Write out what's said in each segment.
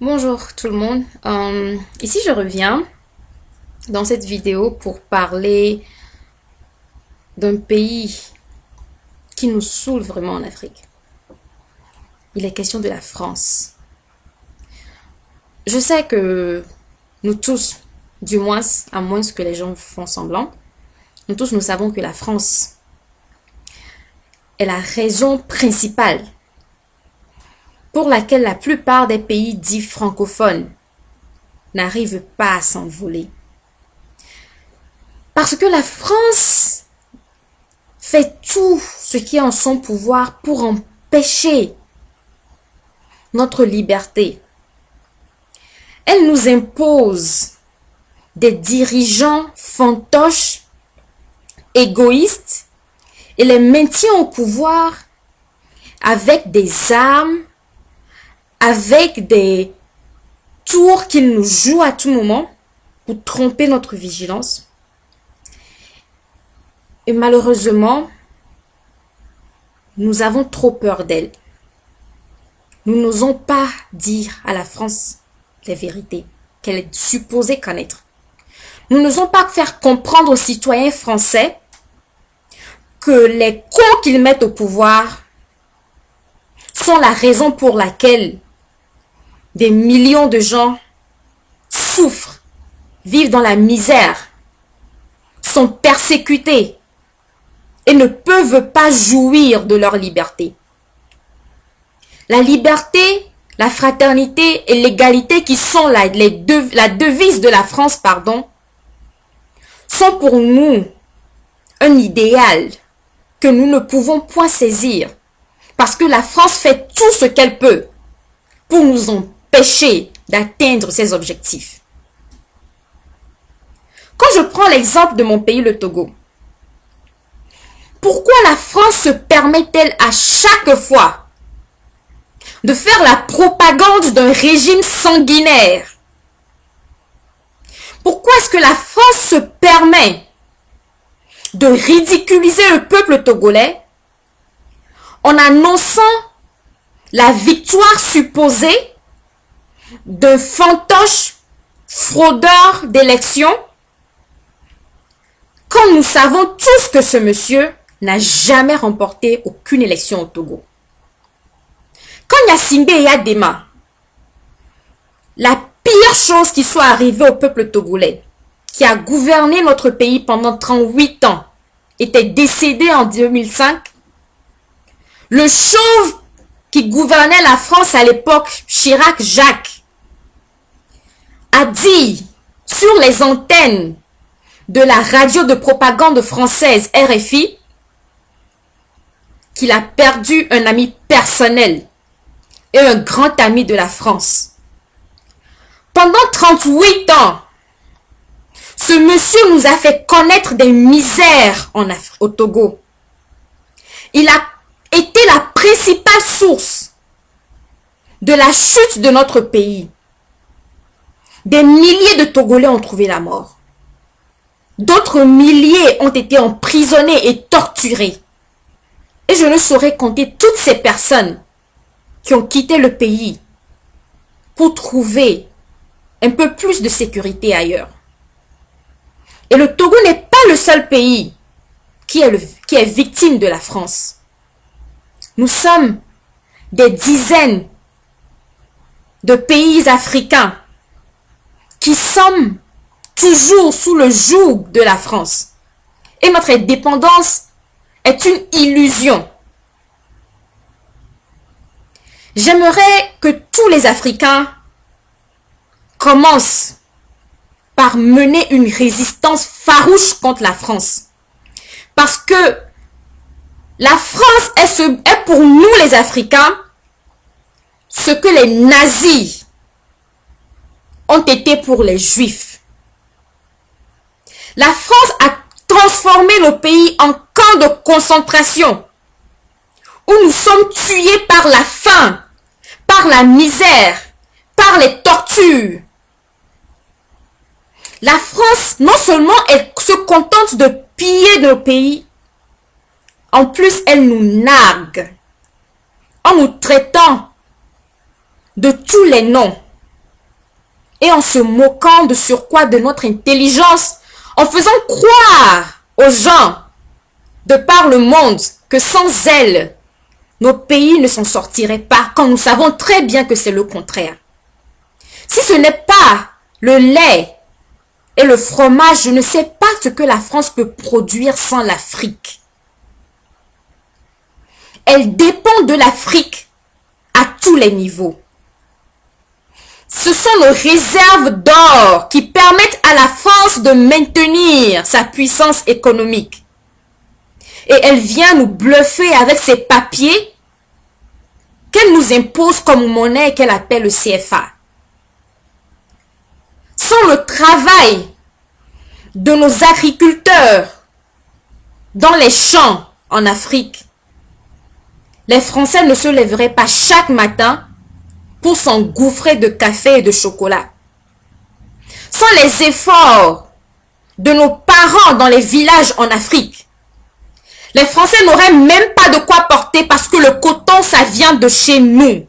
Bonjour tout le monde. Ici je reviens dans cette vidéo pour parler d'un pays qui nous saoule vraiment en Afrique. Il est question de la France. Je sais que nous tous, du moins, à moins que les gens font semblant, nous tous nous savons que la France est la raison principale pour laquelle la plupart des pays dits francophones n'arrivent pas à s'envoler. Parce que la France fait tout ce qui est en son pouvoir pour empêcher notre liberté. Elle nous impose des dirigeants fantoches, égoïstes, et les maintient au pouvoir avec des armes, avec des tours qu'ils nous jouent à tout moment pour tromper notre vigilance. Et malheureusement, nous avons trop peur d'elle. Nous n'osons pas dire à la France les vérités qu'elle est supposée connaître. Nous n'osons pas faire comprendre aux citoyens français que les cons qu'ils mettent au pouvoir sont la raison pour laquelle des millions de gens souffrent, vivent dans la misère, sont persécutés et ne peuvent pas jouir de leur liberté. La liberté, la fraternité et l'égalité qui sont la devise de la France, sont pour nous un idéal que nous ne pouvons point saisir parce que la France fait tout ce qu'elle peut pour nous empêcher d'atteindre ses objectifs. Quand je prends l'exemple de mon pays, le Togo, pourquoi la France se permet-elle à chaque fois de faire la propagande d'un régime sanguinaire? Pourquoi est-ce que la France se permet de ridiculiser le peuple togolais en annonçant la victoire supposée d'un fantoche fraudeur d'élection, quand nous savons tous que ce monsieur n'a jamais remporté aucune élection au Togo? Quand Gnassingbé Eyadema, la pire chose qui soit arrivée au peuple togolais, qui a gouverné notre pays pendant 38 ans, était décédé en 2005, le chauve qui gouvernait la France à l'époque, Chirac Jacques, a dit sur les antennes de la radio de propagande française RFI qu'il a perdu un ami personnel et un grand ami de la France. Pendant 38 ans, ce monsieur nous a fait connaître des misères au Togo. Il a été la principale source de la chute de notre pays. Des milliers de Togolais ont trouvé la mort. D'autres milliers ont été emprisonnés et torturés. Et je ne saurais compter toutes ces personnes qui ont quitté le pays pour trouver un peu plus de sécurité ailleurs. Et le Togo n'est pas le seul pays qui est victime de la France. Nous sommes des dizaines de pays africains qui sommes toujours sous le joug de la France. Et notre indépendance est une illusion. J'aimerais que tous les Africains commencent par mener une résistance farouche contre la France. Parce que la France est pour nous les Africains ce que les nazis ont été pour les Juifs. La France a transformé nos pays en camps de concentration où nous sommes tués par la faim, par la misère, par les tortures. La France, non seulement elle se contente de piller nos pays, en plus elle nous nargue en nous traitant de tous les noms et en se moquant de surcroît de notre intelligence, en faisant croire aux gens de par le monde que sans elle, nos pays ne s'en sortiraient pas, quand nous savons très bien que c'est le contraire. Si ce n'est pas le lait et le fromage, je ne sais pas ce que la France peut produire sans l'Afrique. Elle dépend de l'Afrique à tous les niveaux. Ce sont nos réserves d'or qui permettent à la France de maintenir sa puissance économique. Et elle vient nous bluffer avec ses papiers qu'elle nous impose comme monnaie et qu'elle appelle le CFA. Sans le travail de nos agriculteurs dans les champs en Afrique, les Français ne se lèveraient pas chaque matin pour s'engouffrer de café et de chocolat. Sans les efforts de nos parents dans les villages en Afrique, les Français n'auraient même pas de quoi porter parce que le coton, ça vient de chez nous.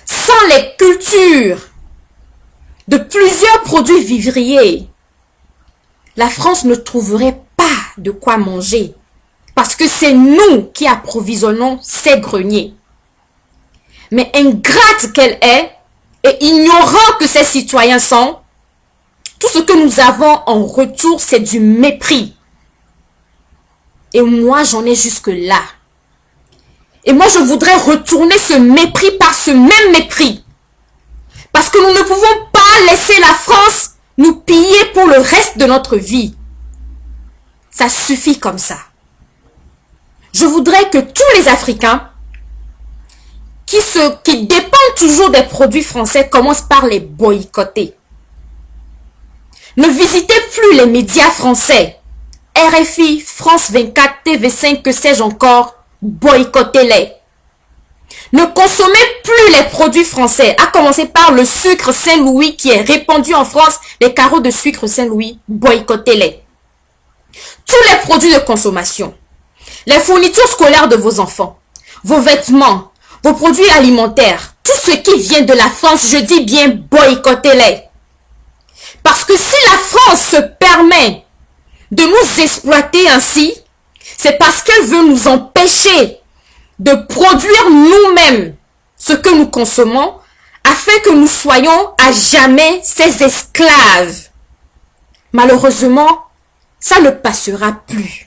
Sans les cultures de plusieurs produits vivriers, la France ne trouverait pas de quoi manger. Parce que c'est nous qui approvisionnons ces greniers. Mais ingrate qu'elle est, et ignorant que ses citoyens sont, tout ce que nous avons en retour, c'est du mépris. Et moi, j'en ai jusque-là. Et moi, je voudrais retourner ce mépris par ce même mépris. Parce que nous ne pouvons pas laisser la France nous piller pour le reste de notre vie. Ça suffit comme ça. Je voudrais que tous les Africains qui dépendent toujours des produits français commencent par les boycotter. Ne visitez plus les médias français. RFI, France 24, TV5, que sais-je encore, boycottez-les. Ne consommez plus les produits français, à commencer par le sucre Saint-Louis qui est répandu en France, les carreaux de sucre Saint-Louis, boycottez-les. Tous les produits de consommation. Les fournitures scolaires de vos enfants, vos vêtements, vos produits alimentaires, tout ce qui vient de la France, je dis bien boycottez-les. Parce que si la France se permet de nous exploiter ainsi, c'est parce qu'elle veut nous empêcher de produire nous-mêmes ce que nous consommons, afin que nous soyons à jamais ses esclaves. Malheureusement, ça ne passera plus.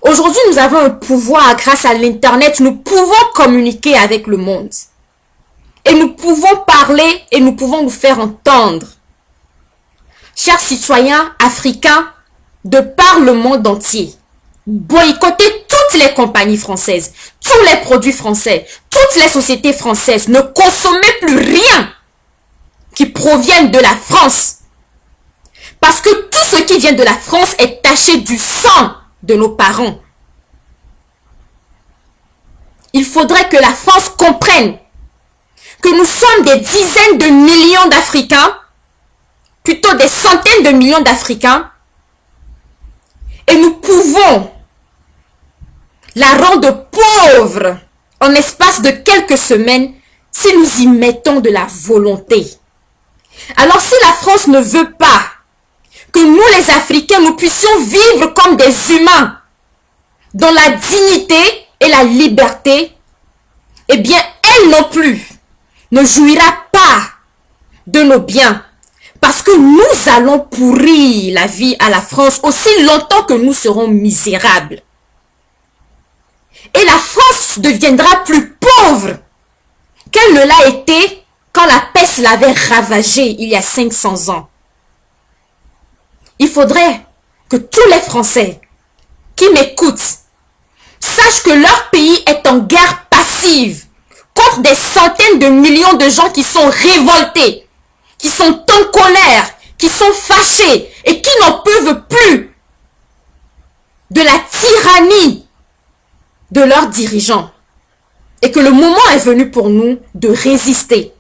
Aujourd'hui, nous avons un pouvoir grâce à l'Internet. Nous pouvons communiquer avec le monde. Et nous pouvons parler et nous pouvons nous faire entendre. Chers citoyens africains, de par le monde entier, boycottez toutes les compagnies françaises, tous les produits français, toutes les sociétés françaises. Ne consommez plus rien qui provienne de la France. Parce que tout ce qui vient de la France est taché du sang de nos parents. Il faudrait que la France comprenne que nous sommes des dizaines de millions d'Africains, plutôt des centaines de millions d'Africains, et nous pouvons la rendre pauvre en l'espace de quelques semaines si nous y mettons de la volonté. Alors si la France ne veut pas que nous les Africains, nous puissions vivre comme des humains, dans la dignité et la liberté, eh bien, elle non plus ne jouira pas de nos biens. Parce que nous allons pourrir la vie à la France aussi longtemps que nous serons misérables. Et la France deviendra plus pauvre qu'elle ne l'a été quand la peste l'avait ravagée il y a 500 ans. Il faudrait que tous les Français qui m'écoutent sachent que leur pays est en guerre passive contre des centaines de millions de gens qui sont révoltés, qui sont en colère, qui sont fâchés et qui n'en peuvent plus de la tyrannie de leurs dirigeants. Et que le moment est venu pour nous de résister.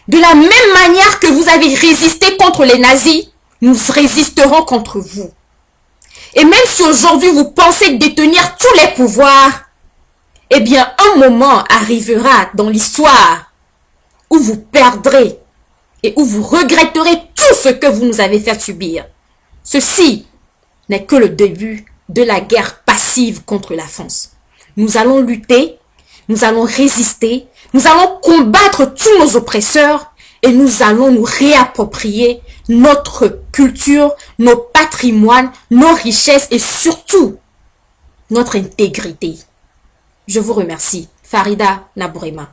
De la même manière que vous avez résisté contre les nazis, nous résisterons contre vous. Et même si aujourd'hui vous pensez détenir tous les pouvoirs, eh bien un moment arrivera dans l'histoire où vous perdrez et où vous regretterez tout ce que vous nous avez fait subir. Ceci n'est que le début de la guerre passive contre la France. Nous allons lutter, nous allons résister, nous allons combattre tous nos oppresseurs et nous allons nous réapproprier notre culture, nos patrimoines, nos richesses et surtout notre intégrité. Je vous remercie. Farida Nabourema.